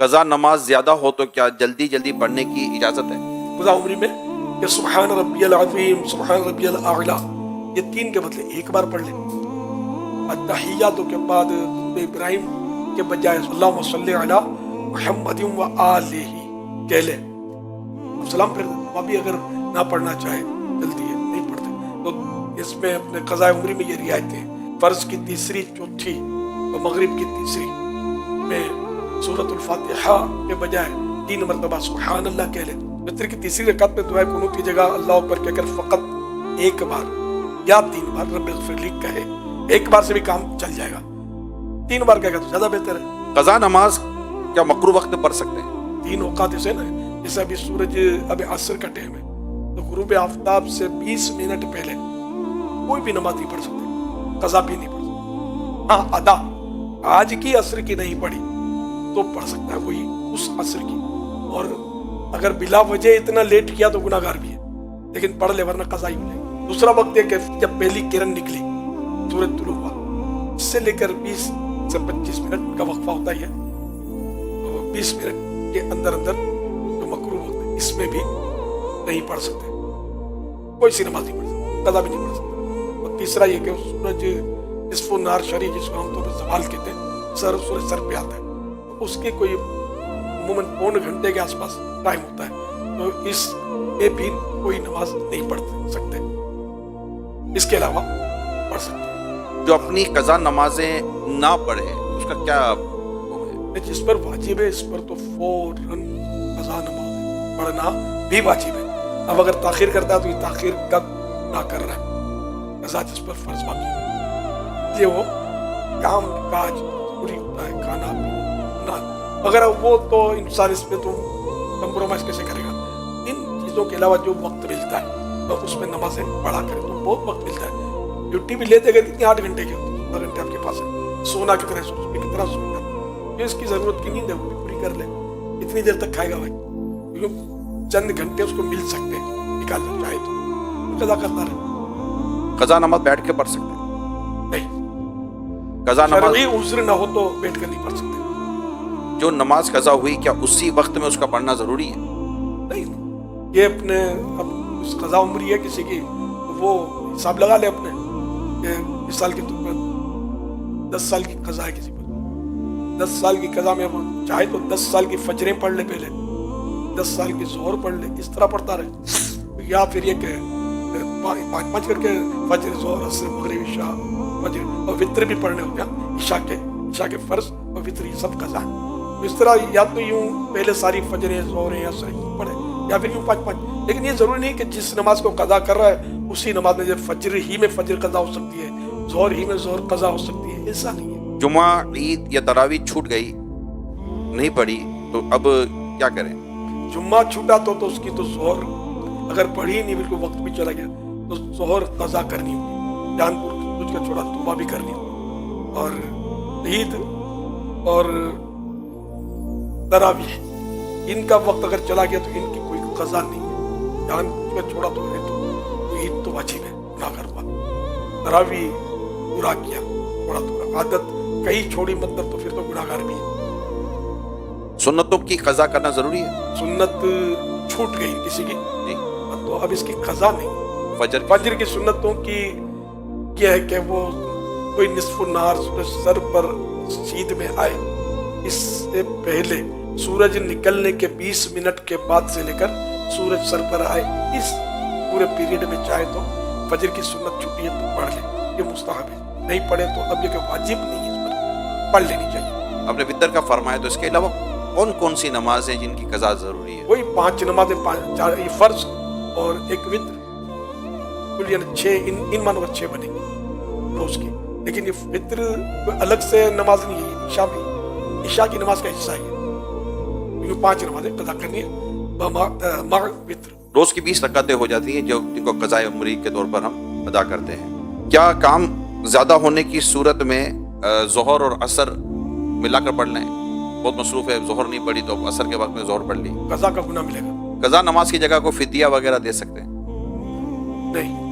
قضا نماز زیادہ ہو تو کیا جلدی جلدی پڑھنے کی اجازت ہے؟ قضا عمری میں کہ سبحان ربی العظیم، سبحان ربی الاعلیٰ، یہ 3 کے بدلے 1 بار پڑھ لیں۔ التحیاتوں کے بعد ابراہیم کے بجائے اللہم صلی علی محمد و آلہ کہہ لیں، سلام پھر دیں۔ ابھی اگر نہ پڑھنا چاہے جلدی ہے نہیں پڑھتے تو اس میں اپنے قضاء عمری میں یہ رعایتیں، فرض کی تیسری، چوتھی اور مغرب کی تیسری میں سورۃ الفاتحہ کے بجائے 3 مرتبہ سبحان اللہ کہہ لیں۔ وتر کی تیسری رکعت میں دعائے قنوت کی جگہ اللہ اکبر کہہ کر فقط 1 بار یا 3 بار رب اغفر لی کہے، 1 بار سے بھی کام چل جائے گا، 3 بار کہے گا تو زیادہ بہتر ہے۔ قضا نماز کیا مکروہ وقت میں پڑھ سکتے ہیں؟ 3 اوقات اسے نا، جیسے ابھی سورج ابھی عصر کا ٹائم ہے تو غروب آفتاب سے 20 منٹ پہلے کوئی بھی نماز نہیں پڑھ سکتے، قضا بھی نہیں پڑھ سکتے۔ ہاں ادا آج کی عصر کی نہیں پڑھی تو پڑھ سکتا ہے کوئی اس عصر کی، اور اگر بلا وجہ اتنا لیٹ کیا تو گناہ گار بھی ہے، لیکن پڑھ لے ورنہ قضا ہی ملے۔ دوسرا وقت ہے کہ جب پہلی کرن نکلی، سورج طلوع ہوا، اس سے لے کر 20 سے 25 منٹ کا وقفہ ہوتا ہی ہے، 20 منٹ کے اندر اندر جو مکروہ ہوتا ہے اس میں بھی نہیں پڑھ سکتے، کوئی سی نماز نہیں پڑھ سکتے، قضا بھی نہیں پڑھ سکتے۔ اور تیسرا یہ کہ سورج نصف النہار شری، جس کو ہم طور پر زوال کہتے ہیں، سورج سر پہ آتا ہے، اس کی کوئی عموماً 1.25 گھنٹے کے آس پاس ٹائم ہوتا ہے، تو اس میں بھی کوئی نماز نہیں پڑھ سکتے، اس کے علاوہ پڑھ سکتے۔ جو اپنی قضا نمازیں نہ پڑھے اس کا کیا حکم ہے؟ جس پر واجب ہے اس پر تو فوراً قضا نماز پڑھنا بھی واجب ہے۔ اب اگر تاخیر کرتا ہے تو یہ تاخیر کا نہ کر رہا ہے، قضا جس پر فرض باقی ہے، یہ وہ کام کاج پوری ہوتا ہے، کھانا پینا وغیرہ، وہ تو انسان اس میں تو کمپرومائز کیسے کرے گا۔ ان چیزوں کے علاوہ جو وقت ملتا ہے تو اس میں نمازیں پڑھا کرے تو بہت وقت ملتا ہے۔ ڈیوٹی بھی لیتے گئے کتنی 8 گھنٹے کی ہوتی ہے، 12 گھنٹے آپ کے پاس ہے، سونا کتنا ہے، سوچ کتنا سونا، یہ اس کی ضرورت کی نیند ہے وہ بھی پوری کر لے، اتنی دیر تک کھائے گا بھائی، کیونکہ چند گھنٹے اس کو مل سکتے ہیں، نکالنا چاہے تو قضا کرتا رہے۔ قضا نماز بیٹھ کے پڑھ سکتے ہیں؟ نہیں، قضا نماز شرعی عذر نہ ہو تو بیٹھ کر نہیں پڑھ سکتے۔ جو نماز قضا ہوئی کیا اسی وقت میں اس کا پڑھنا ضروری ہے؟ نہیں، یہ اپنے اب اس قضا عمری ہے کسی کی، وہ حساب لگا لے اپنے، کہ مثال کے طور پر 10 سال کی قضا ہے کسی پر، 10 سال کی قضا میں وہ چاہے تو 10 سال کی فجریں پڑھ لے، پہلے 10 سال کی ظہر پڑھ لے، اس طرح پڑھتا رہے، یا پھر یہ کہ 5 کر کے فجر، ظہر، عصر، مغرب، عشاء، فجر، اور وتر بھی پڑھنے ہو گیا، عشاء کے فرض اور وتر، یہ سب قضا ہے۔ اس طرح یا تو یوں پہلے ساری فجریں، ظہریں، عصر پڑھے، یا پھر یوں 5 لیکن یہ ضروری نہیں کہ جس نماز کو قضا کر رہا ہے اسی نماز میں فجر ہی میں فجر قضا ہو سکتی ہے، ظہر ہی میں ظہر قضا ہو سکتی ہے، ایسا نہیں ہے۔ جمعہ، عید یا تراویح چھوٹ گئی، نہیں پڑھی تو اب کیا کریں؟ جمعہ چھوٹا تو اس کی تو ظہر اگر پڑھی نہیں، بالکل وقت بھی چلا گیا تو ظہر قضا کرنی ہوگی، جان پور تجھ کا چھوڑا توبہ بھی کرنی ہوگی، اور عید اور تراویح ان کا وقت اگر چلا گیا تو ان کی کوئی قضا نہیں ہے، جان کا چھوڑا تو ہے تو عید تو واجب ہے، گناہ کر ہوا، تراویح پورا کیا، تھوڑا تھوڑا عادت کہیں چھوڑی مطلب تو پھر تو گناہ گار بھی ہے۔ سنتوں کی قضا کرنا ضروری ہے؟ سنت چھوٹ گئی کسی کی جی، تو اب اس کی قضا نہیں۔ فجر کی سنتوں کی یہ ہے کہ وہ کوئی نصف النہار سورج سر پر سیدھ میں آئے، اس سے پہلے سورج نکلنے کے 20 منٹ کے بعد سے لے کر سورج سر پر آئے، اس پورے پیریڈ میں چاہے تو فجر کی سنت چھٹی ہے تو پڑھ لے، یہ مستحب ہے، نہیں پڑھے تو اب یہ کہ واجب نہیں ہے، اس پر پڑھ لینی چاہیے۔ آپ نے وتر کا فرمایا، تو اس کے علاوہ کون کون سی نمازیں جن کی قضا ضروری ہے؟ وہی 5 نمازیں، 4 یہ فرض اور 1 وتر، کل یعنی 6، ان مانو 6 بنے گی روز کی، لیکن یہ وتر الگ سے نماز نہیں ہے، عشاء بھی، عشاء کی نماز کا حصہ ہے، یہ 5 نمازیں قضا کرنی ہے مع وتر۔ روز کی 20 رکعتیں ہو جاتی ہیں جو جن کو قضاء عمری کے طور پر ہم ادا کرتے ہیں۔ کیا کام زیادہ ہونے کی صورت میں ظہر اور عصر ملا کر پڑھ لیں؟ بہت مصروف ہے، ظہر نہیں پڑھی تو عصر کے وقت میں ظہر پڑھ لی، قضا کا گناہ ملے گا؟ قضا نماز کی جگہ کو فدیہ وغیرہ دے سکتے ہیں؟ نہیں،